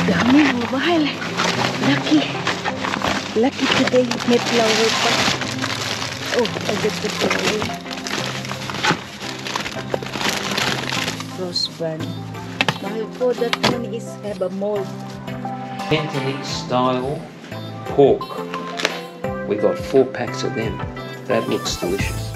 Dami mga mahal. Lucky. Lucky today. May flower pa. Oh, agad the flower. Rosebud. Mahal po, that one is have a mold. Cantonese style pork. We got 4 packs of them. That looks delicious.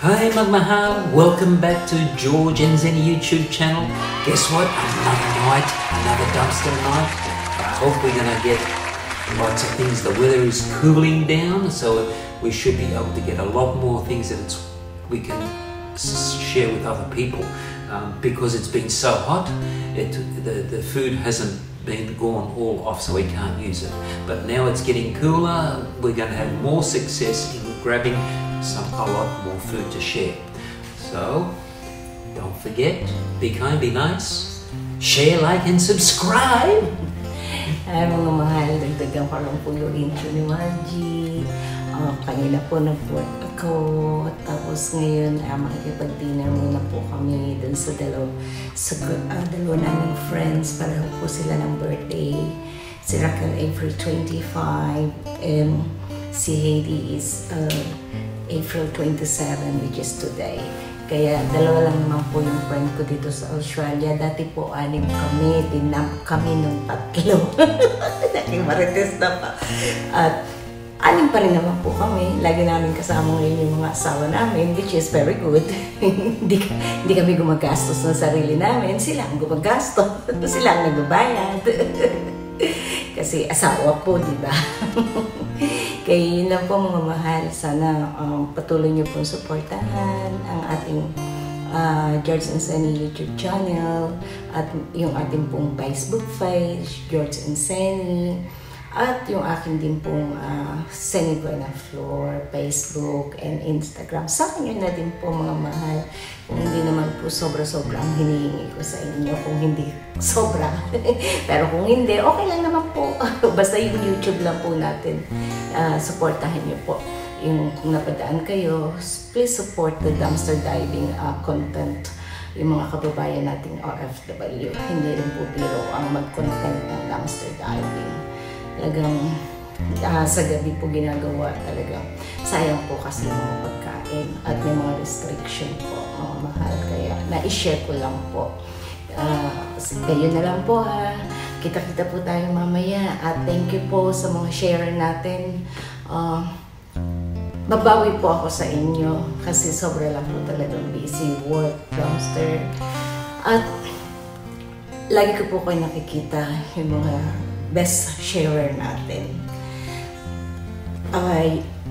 Hi Magmahal, welcome back to George and Zenny YouTube channel. Guess what? Another night, another dumpster night. I hope we're gonna get lots of things. The weather is cooling down, so we should be able to get a lot more things that we can share with other people. Because it's been so hot, the food hasn't been gone all off, so we can't use it. But now it's getting cooler, we're gonna have more success in grabbing a lot more food to share. So don't forget, be kind, be nice, share, like and subscribe. Ay mga mahal, dagdagan pa lang po yung intro ni Margie. Kanina po nag-work ako, tapos ngayon makikipag-dinner muna po kami dun sa dalawa naming friends para po sila ng birthday. Si Raquel April 25 and si Heidi is April 27, which is today. Kaya dalawa lang naman po yung friend ko dito sa Australia. Dati po 6 kami, dinamp kami ng 3. Nakimarites na pa. At 6 pa rin naman po kami. Lagi namin kasama ngayon yung mga asawa namin, which is very good. Hindi kami gumagastos ng sarili namin. Sila ang gumagastos. Sila ang nagbabayad. Kasi asawa po, di ba? Kaya yun lang po mga mahal. Sana patuloy niyo pong supportahan ang ating George and Zenny YouTube channel at yung ating pong Facebook page, George and Zenny, at yung aking din pong Zenny Buena Flor, Facebook and Instagram. Sa akin yun na din po mga mahal. Kung hindi naman po sobra-sobra ang hinihingi ko sa inyo, kung hindi sobra. Pero kung hindi, okay lang naman po. Basta yung YouTube lang po natin. Supportahan niyo po. Yung kung napadaan kayo, please support the dumpster diving content. Yung mga kababayan nating OFW. Hindi rin po biro ang mag-content ng dumpster diving. Talagang sa gabi po ginagawa talaga. Sayang po kasi yung mga pagkain at may mga restriction po mga mahal. Kaya na-share ko lang po. Kayo na lang po ha. Kita-kita po tayo mamaya. At thank you po sa mga share natin. Babawi po ako sa inyo kasi sobra lang po talagang busy work, dumpster. At lagi ko po kayo nakikita yung mga best sharer natin.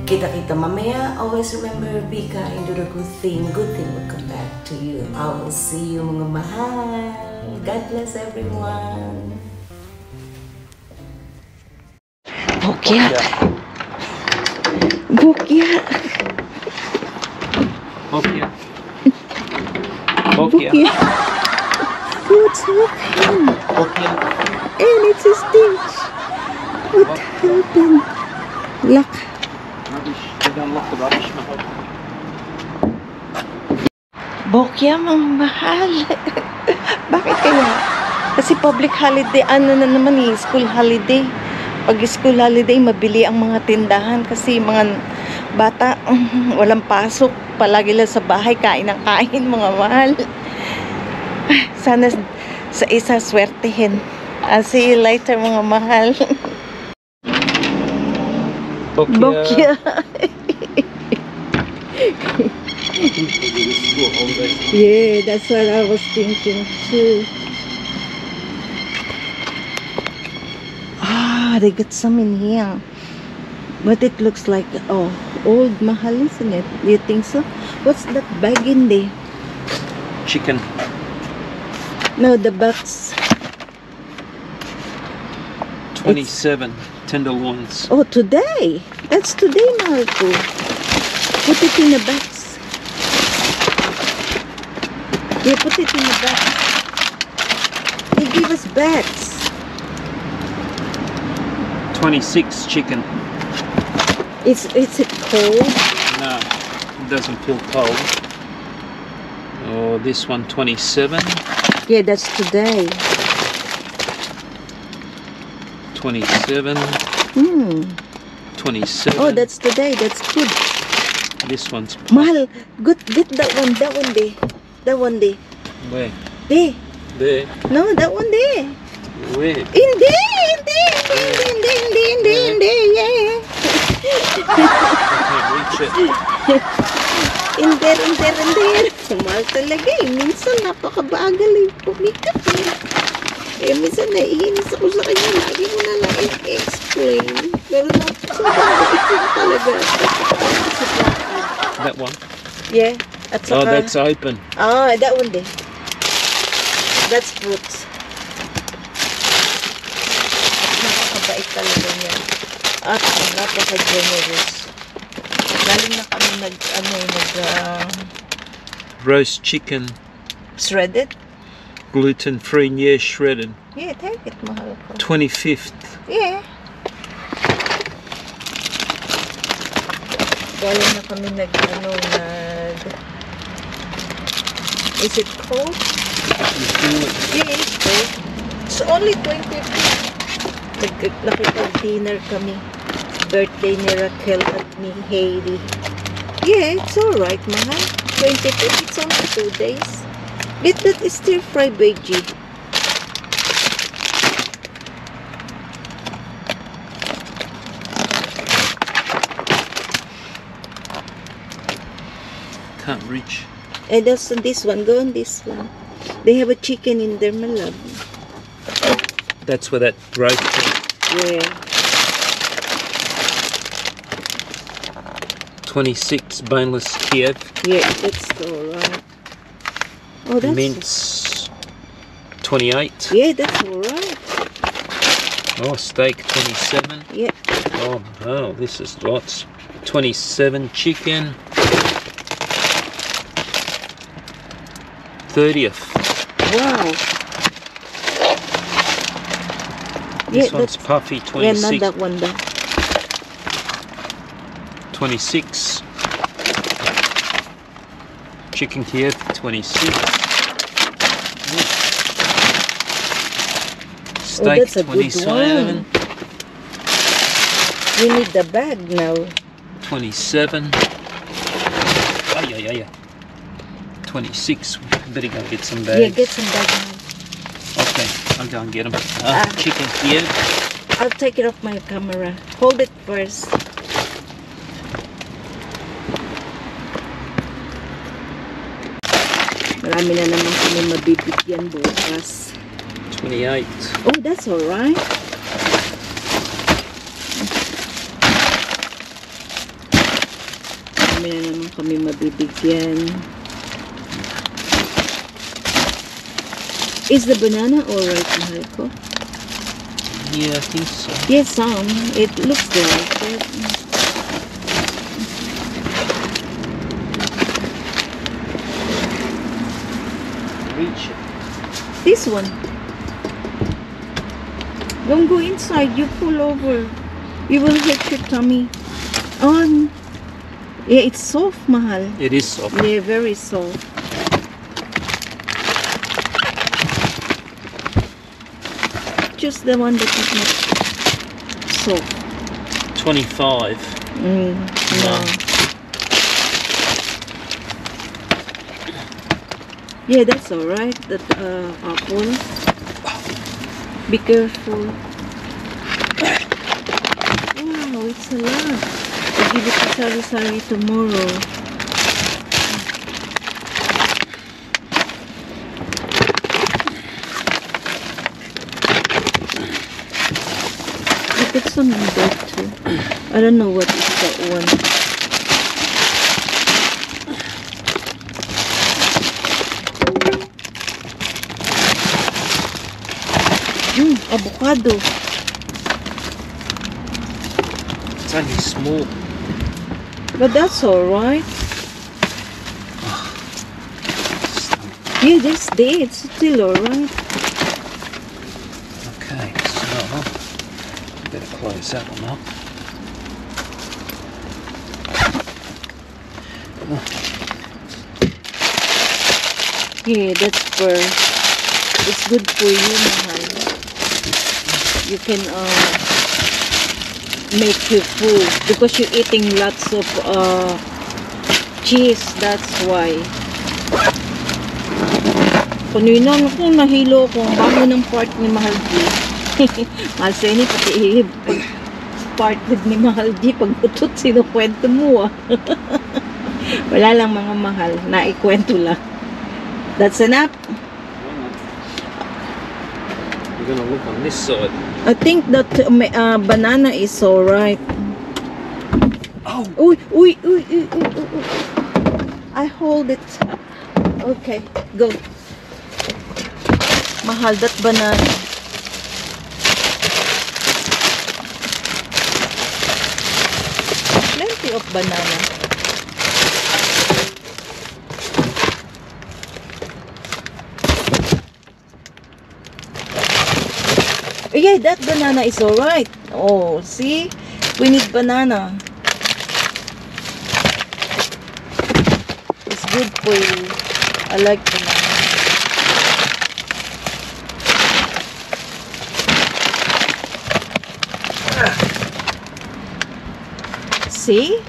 Kita-kita mamaya. Always remember, be kind, do the good thing will come back to you. I will see you mga mahal. God bless everyone. Bukya. Bukya. Bukya. Bukya. What's happening? Bukya. And it's a stitch. What happened? Lock. Rubbish. They don't lock the rubbish, mahal. Bokya, mga mahal. Bakit kaya? Kasi public holiday, ano na naman eh, school holiday. Pag school holiday, mabili ang mga tindahan kasi mga bata, walang pasok. Palagi lang sa bahay, kain ng kain, mga mahal. Sana sa isa swertehin. I'll see you later, mga mahal. Bokya. Yeah, that's what I was thinking too. They got some in here. But it looks like, oh, old mahal, isn't it? Do you think so? What's that bag in there? chicken. No, the box. 27 tenderloins. Oh, today. That's today, Marco. Put it in a box. Yeah, put it in a box. They give us bags. 26 chicken. Is it cold? No, it doesn't feel cold. Oh, this one 27. Yeah, that's today. 27. 27. Oh, that's today. That's good. This one's Mahal, good. Get that one. That one there. That one there. where? There. There. No, that one there. Where? In there. Yeah. I can't reach it. In there. Mahal talaga eh. Minsan napakabagal eh. Pumikap eh. Minsan naiinis ako sa kanya. Lagi mo na lang i-explain. Pero napakabagal talaga. That one? Yeah. At Oh, saka, that's open. that one there. That's fruits. Napakabait talaga niya. At napaka-generous. Galing na kami Roast chicken, shredded. gluten-free, yeah, shredded. Yeah, take it, mahal ko. 25th. Yeah. Galing na kami Is it cold? Yeah, it's cold. It's only 25th. Nakipag-dinner kami. Birthday ni Raquel at ni Hailey. Yeah, it's alright, mahal. 25th, it's only 2 days. But that is stir-fry veggie. Can't reach. And that's on this one. Go on this one. They have a chicken in there, my love. That's where that roast is. Yeah. 26 boneless Kiev. Yeah, that's alright. Oh, that's... Mince 28. Yeah, that's alright. Oh, steak 27. Yeah. Oh, oh, this is lots. 27 chicken. 30th. Wow. This one's puffy, Yeah, 26. not that one though. 26. Chicken Kiev, 26. Steak, that's a good 27. one. We need the bag now. 27. Oh, yeah. 26. Better go get some bags. Yeah, get some bag now. Okay, I'll go and get them. Ah. Chicken Kiev. I'll take it off my camera. Hold it first. Marami na naman kami mabibigyan bukas. 28. Oh, that's alright. Marami na naman kami mabibigyan. Is the banana alright, mahal ko? Yeah, I think so. Yes, some. It looks like it. Reach it. This one. Don't go inside. You pull over. You will hit your tummy. Yeah, it's soft, mahal. It is soft. Yeah, very soft. Just the one that is not soft. 25. No. Yeah, that's alright. That apple. Be careful. Wow, it's a lot. I'll give it to Sari tomorrow. I put some in there too. I don't know what is that one. Avocado. It's only small. But that's alright. Yeah, this day it's still alright. Okay, so better close that one up. Yeah, that's for, it's good for you, mahal. You can make you full because you're eating lots of cheese, that's why. Kanina ako nahilo ko ang bago ng part ni Mahal G. Mahal Seni, pati part ni Mahal G, pagbutot sinukwento mo ah. Wala lang mga mahal, naikwento lang. That's enough. You're gonna look on this side. I think that banana is alright. Oh! Uy, uy, uy, uy, uy, uy, uy. I hold it. Okay, go. Mahal, that banana. Plenty of banana. Yeah, that banana is alright. Oh, see? We need banana. It's good for you. I like banana. See?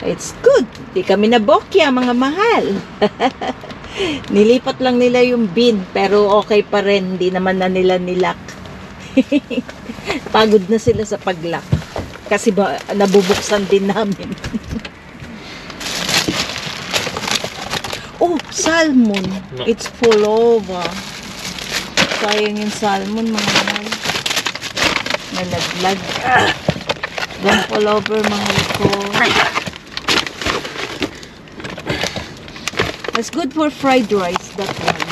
It's good. Di kami nabokya, mga mahal. Nilipat lang nila yung bin, pero okay pa rin. Di naman na nila nilak. Pagod na sila sa paglak. Kasi nabubuksan din namin. Oh, salmon. No. It's full over. Sayang yung salmon, mga mahal. Nalaglag. Don't fall over, mahal ko. It's good for fried rice, that one.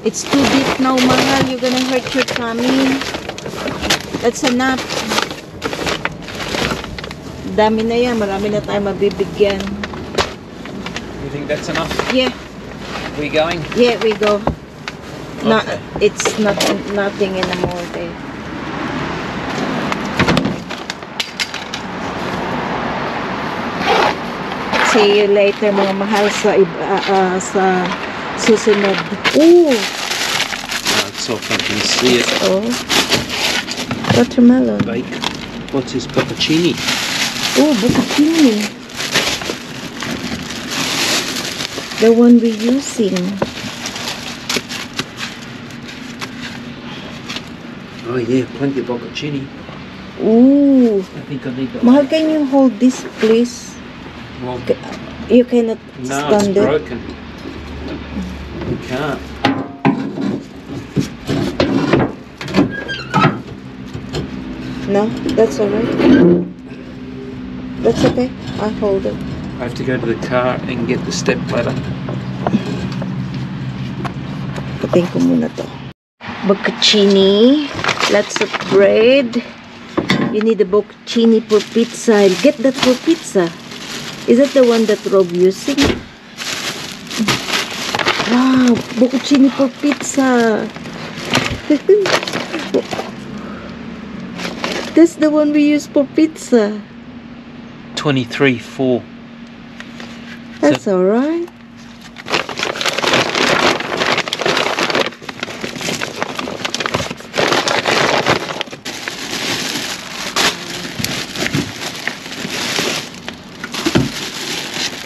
It's too deep now, mahal. You're gonna hurt your tummy. That's enough. Dami na yan. Marami na tayo mabibigyan. You think that's enough? Yeah. We going? Yeah, we go. No, Okay. it's nothing anymore there. See you later, mga mahal, sa susunod. Ooh! It's off, I can see it. Oh. Watermelon. Bake. What's this, peppercini? Oh, bucatini. The one we're using. Oh yeah, plenty of bocconcini. Ooh. I think I need that. Mahal, can you hold this, please? Well, You cannot no, it's stand it. broken. You can't. No, that's alright. That's okay. I'll hold it. I have to go to the car and get the step ladder. Patayin ko muna to. Bocconcini. Lots of bread. You need a bocconcini for pizza. I'll get that for pizza. Is that the one that Rob using? Wow, bocconcini for pizza. That's the one we use for pizza. 23.4. That's alright.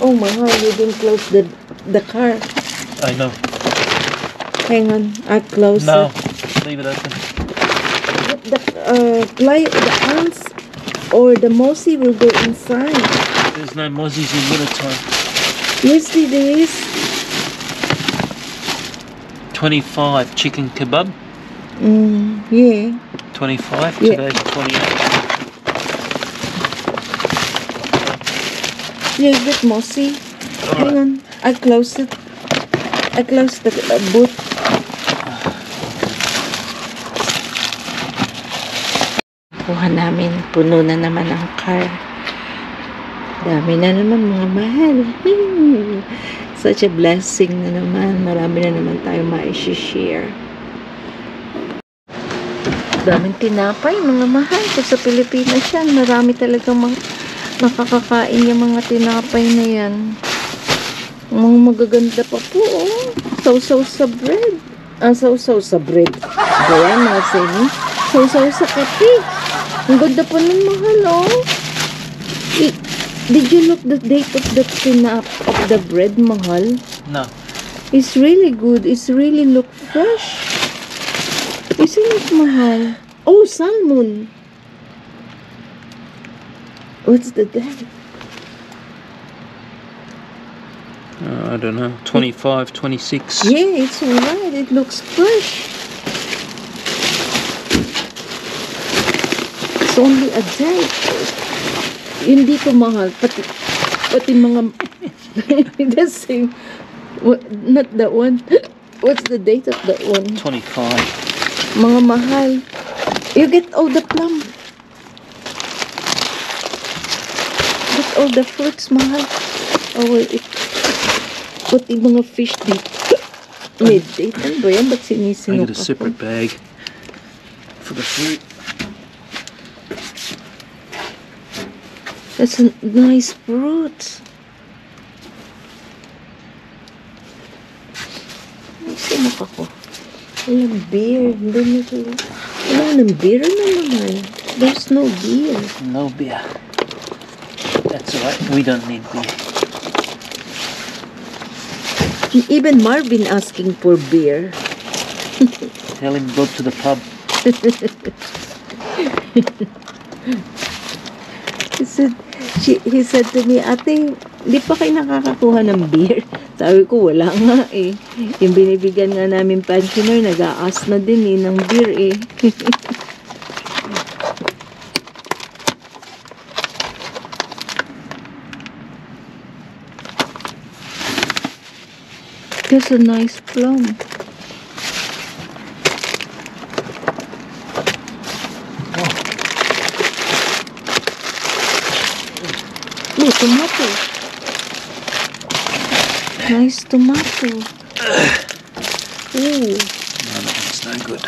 Oh my God, you didn't close the car. I know. Hang on, I close No, it. leave it open. The ants or the mosey will go inside. There's no mozzies in wintertime. Yes, it is. 25 chicken kebab. Yeah. 25. Yeah. Today's 28. Yeah, a bit mossy. Hang on, I close it. I close the boot. Kuha namin. Puno na naman ang car. Dami na naman mga mahal. Such a blessing na naman. Marami na naman tayo ma-share. Daming tinapay mga mahal. Kung sa Pilipinas yan, marami talagang nakakakain yung mga tinapay na yan. Mga magaganda pa po, oh. Sausaw sa bread. Sausaw sa bread. Kaya mga sini. Sausaw sa kape. Ang ganda pa ng mahal, oh. Did you look the date of the of the bread, mahal? No. It's really good. It's really look fresh. Isn't it, mahal? Oh, salmon. What's the date? I don't know. 25, 26. Yeah, it's alright. It looks fresh. It's only a day. Hindi ko mahal. Pati mga... the same. Not that one. What's the date of that one? 25. Mga mahal. You get all the plum. Get all the fruits, mahal. Oh, well, pati mga fish dito. Mid-date. Ano ba yan? Ba't I sinisinok got a ako? separate bag for the fruit. That's a nice fruit. Sinok ako. Walang beer. Wala nang beer na naman. There's no beer. No beer. That's alright. We don't need beer. Even Marvin asking for beer. Tell him go to the pub. He said to me, ate, di pa kayo nakakakuha ng beer? Sabi ko, wala nga eh. Yung binibigyan nga namin pensioner, nag-aas na din eh ng beer eh. There's a nice plum. Oh, tomato. Nice tomato. Oh, No, that's no good.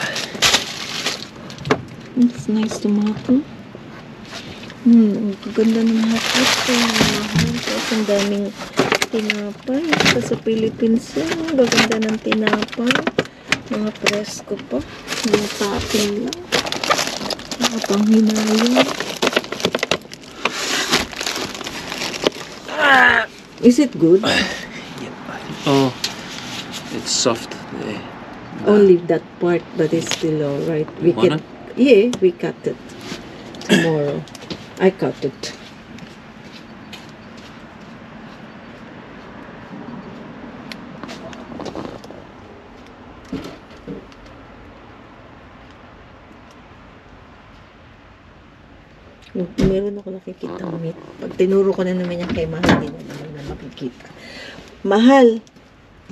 it's nice tomato. Ang ganda ng mga fruits. Tapos ang daming tinapay. Sa Philippines yan. Ang gaganda ng tinapay. Mga presko pa. Mga topping lang. Mga panghinayang. Is it good? Yep. Oh, it's soft there. Only that part, but it's still alright. We You want can, yeah, we cut it tomorrow. I cut it. Meron ako nakikita meat. Pag tinuro ko na naman yan kay Mahal, hindi na naman na makikita. Mahal,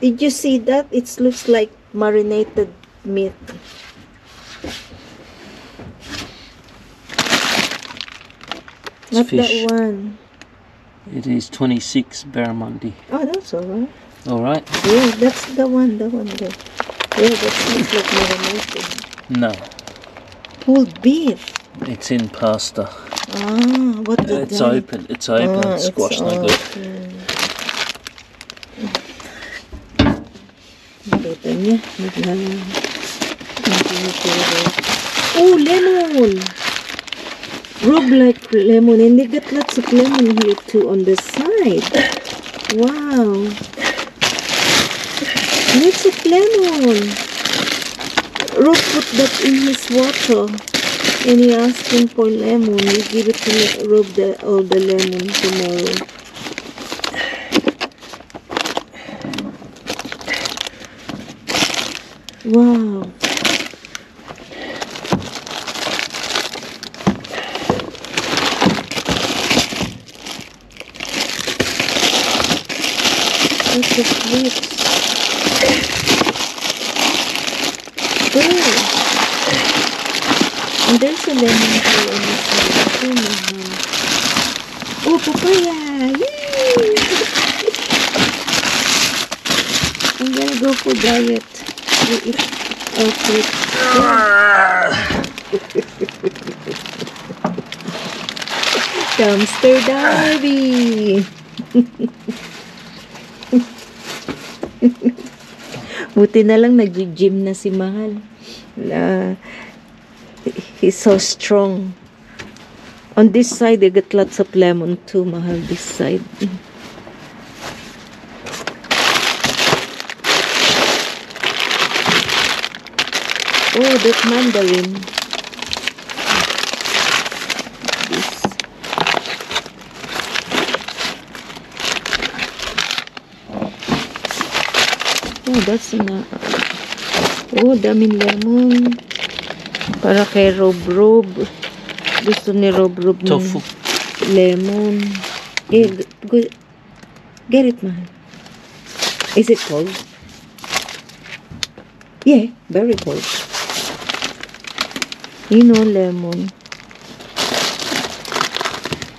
did you see that? It looks like marinated meat. Not fish. that one. It is 26 barramundi. Oh, that's alright. Alright? Yeah, that's the one there. Yeah, that looks like marinated. No. Pulled beef. It's in pasta. Ah, what did It's that? open. It's open. Ah, Squash it's no good. open. Nakita niya. Oh, lemon! Rub like lemon. And they got lots of lemon here too on the side. Wow. Lots of lemon. Rob put that in his water. And he asking for lemon. We give it to Rob all the lemon tomorrow. Wow. Lots of fruits. Oh. And there's a lemon tree on the side too, mahal. Oh, papaya! Yay! I'm gonna go for diet. We eat our fruit. Dumpster diving! Buti na lang nag-gym na si Mahal. He's so strong. On this side, I got lots of lemon too, Mahal. This side. Oh, that mandarin. This. Oh, that's na. Oh, daming lemon. Para kay Rob. Gusto ni Rob Tofu. Lemon. Go, get it, Mahal. Is it cold? Yeah, very cold. You know, lemon.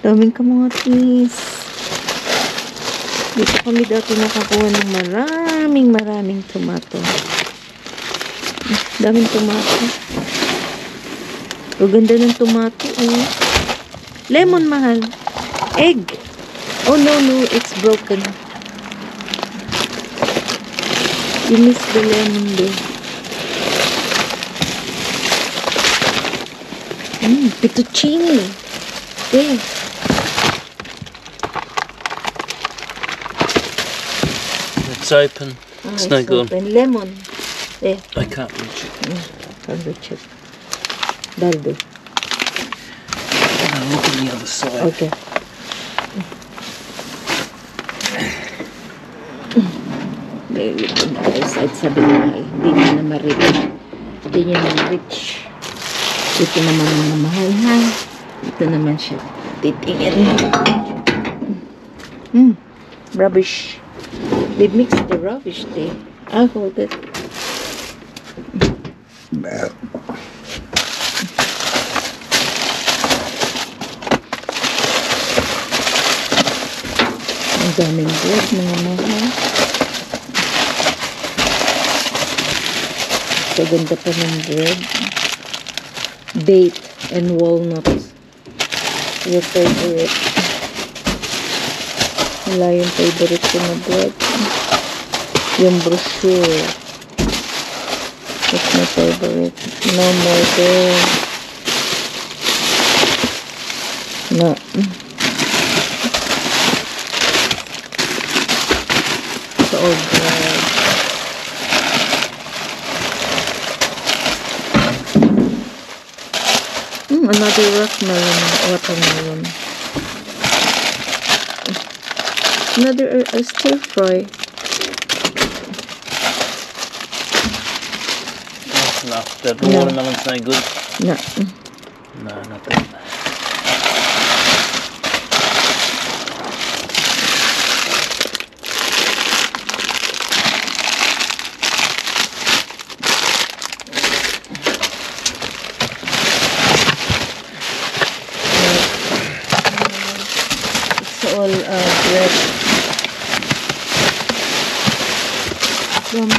Daming kamatis. Dito kami dati nakakuha ng maraming tomato. Daming tomato. Ang ganda ng tomato. Oh. Lemon, Mahal. Egg. Oh, no, it's broken. You missed the lemon there. Fettuccine. Okay. It's open. It's no good. Open. Lemon. There. I can't reach it. Can't reach it. That'll do. I'll look on the other side. Okay. Maybe on the other side sa bahay. Hindi niya na ma-reach. Hindi niya na ma-reach. Ito naman ang Mahal, ha? Ito naman siya. Titingin. Rubbish. They mixed the rubbish there. I'll hold it. Ang daming bread, mga Mahal. Kaganda pa ng bread. Date and walnuts. Your favorite. Wala yung favorite ko na bread. Yung brochure. That's my favorite. No more there. No. It's all bread. Another watermelon. Another stir fry. That's enough. The watermelon's no good. No. No, nothing. All bread from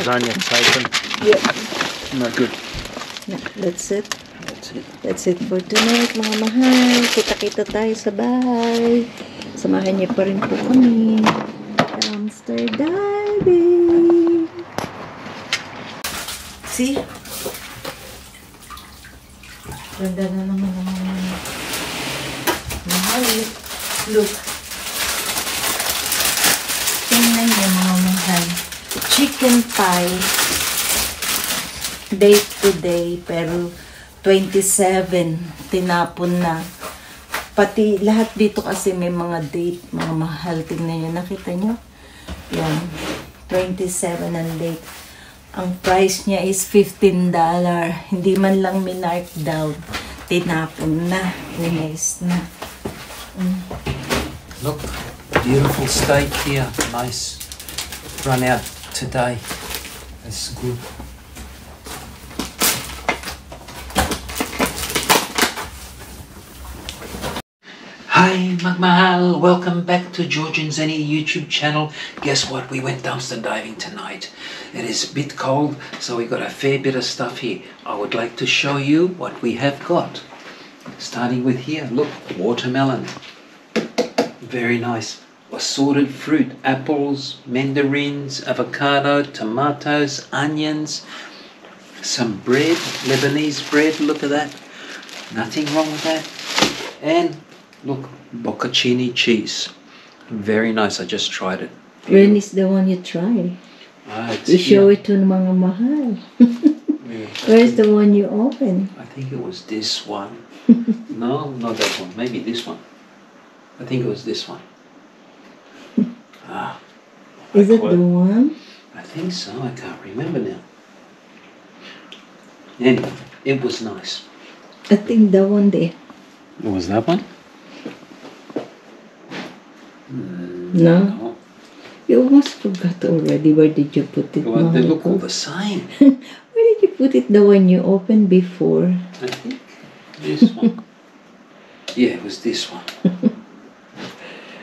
lasagna open. Yeah. Not good. No, that's it. That's it for tonight, mga Mahal. Kita-kita tayo sa bahay. Samahan niyo pa rin po kami. Dumpster diving. See? Ganda na naman ang Mahal. Look. Tingnan niyo, mga Mahal. Chicken pie. Date today, pero 27. Tinapon na. Pati lahat dito kasi may mga date, mga Mahal. Tingnan niyo, nakita niyo? Yan. 27 ang date. Ang price niya is $15. Hindi man lang minark down. Tinapon na. Linis na. Look, beautiful steak here. Nice. Run out today. That's good. Hi Magmahal, welcome back to George and Zenny YouTube channel. Guess what? We went dumpster diving tonight. It is a bit cold, so we got a fair bit of stuff here. I would like to show you what we have got. Starting with here, look, watermelon. Very nice. Assorted fruit, apples, mandarins, avocado, tomatoes, onions, some bread, Lebanese bread, look at that. Nothing wrong with that. And look, bocconcini cheese. Very nice, I just tried it. When is the one you try? You show it to mga mahal. Where's the one you open? I think it was this one. No, not that one. Maybe this one. I think it was this one. Is it the one? I think so. I can't remember now. Anyway, it was nice. I think that one there. Was that one? No. You almost forgot already. Where did you put it? Well, they look all the same. Where did you put it? The one you opened before? I think this one. Yeah, it was this one.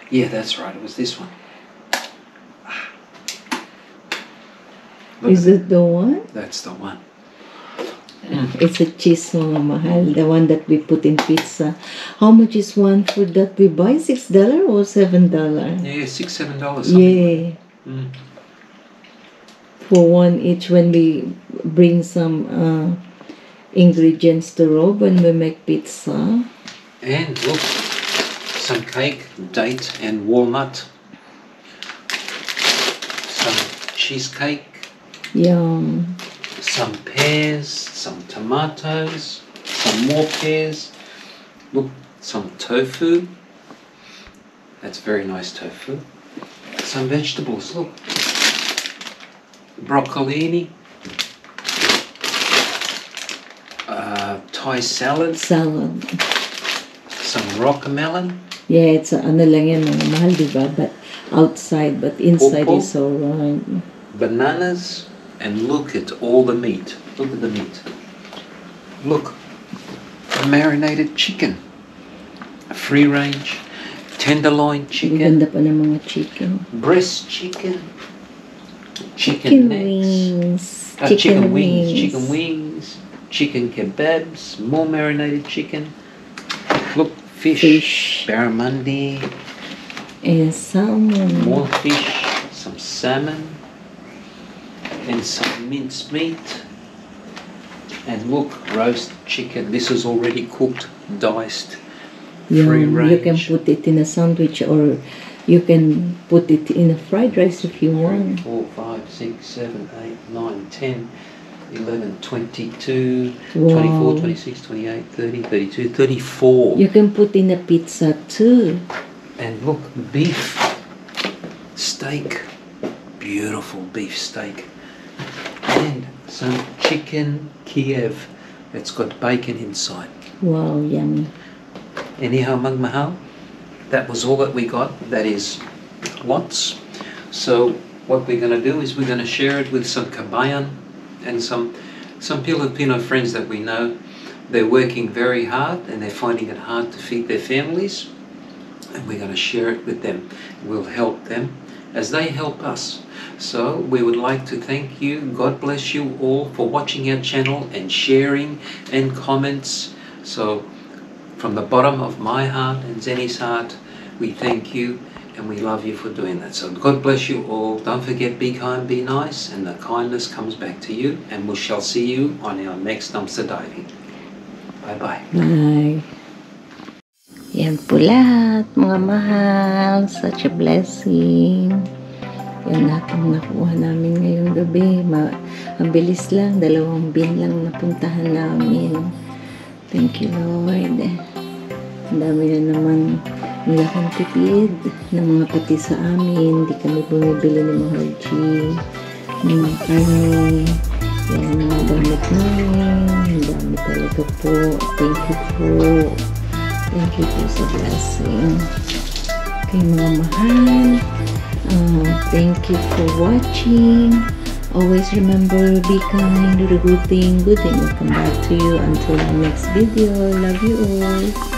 Yeah, that's right. It was this one. Is it the one? That's the one. It's a cheese mga mahal. The one that we put in pizza. How much is one food that we buy? $6 or $7? Yeah, $6, $7. Yeah. For one each when we bring some ingredients to Rob when we make pizza. And look, some cake, date and walnut. Some cheesecake. Yum. Some pears, some tomatoes, some more pears. Look, some tofu. That's very nice tofu. Some vegetables, look. Broccolini. Thai salad. Salad. Some rockmelon. Yeah, it's ano lang yan mga mahal, diba? But outside, but inside Pawpaw. is alright. Bananas. And look at all the meat. Look at the meat. Look, marinated chicken, free range, tenderloin chicken, Ganda pa ng mga chicken. breast chicken, Chicken necks, wings. chicken wings, chicken kebabs, more marinated chicken. Look, fish. barramundi, And salmon. more fish, some salmon. And some minced meat. And look, roast chicken. This is already cooked, diced, free range. You can put it in a sandwich or you can put it in a fried rice if you 3, want. 4, 5, 6, 7, 8, 9, 10, 11, 22, Wow. 24, 26, 28, 30, 32, 34. You can put in a pizza too. And look, beef, steak, beautiful beef steak. And some chicken Kiev that's got bacon inside. Wow, yummy. Anyhow, Magmahal, that was all that we got. That is lots. So what we're going to do is we're going to share it with some Kabayan and some Filipino friends that we know. They're working very hard and they're finding it hard to feed their families. And we're going to share it with them. We'll help them as they help us. So we would like to thank you. God bless you all for watching our channel and sharing and comments. So from the bottom of my heart and Zenny's heart, we thank you and we love you for doing that. So God bless you all. Don't forget, be kind, be nice, and the kindness comes back to you. And we shall see you on our next dumpster diving. Bye-bye. Bye. Yan po lahat, mga mahal. Such a blessing. Yan lahat ang nakuha namin ngayong gabi. Ang bilis lang, 2 bin lang napuntahan namin. Thank you, Lord. Ang dami na naman nilaking tipid na mga pati sa amin. Hindi kami bumibili ng mga G. Mga karne. Yan ang gamit namin. Ang dami talaga po. Thank you po. Thank you po sa blessing. Okay, mga mahal. Thank you for watching. Always remember, be kind, do the good thing will come back to you. Until our next video, love you all.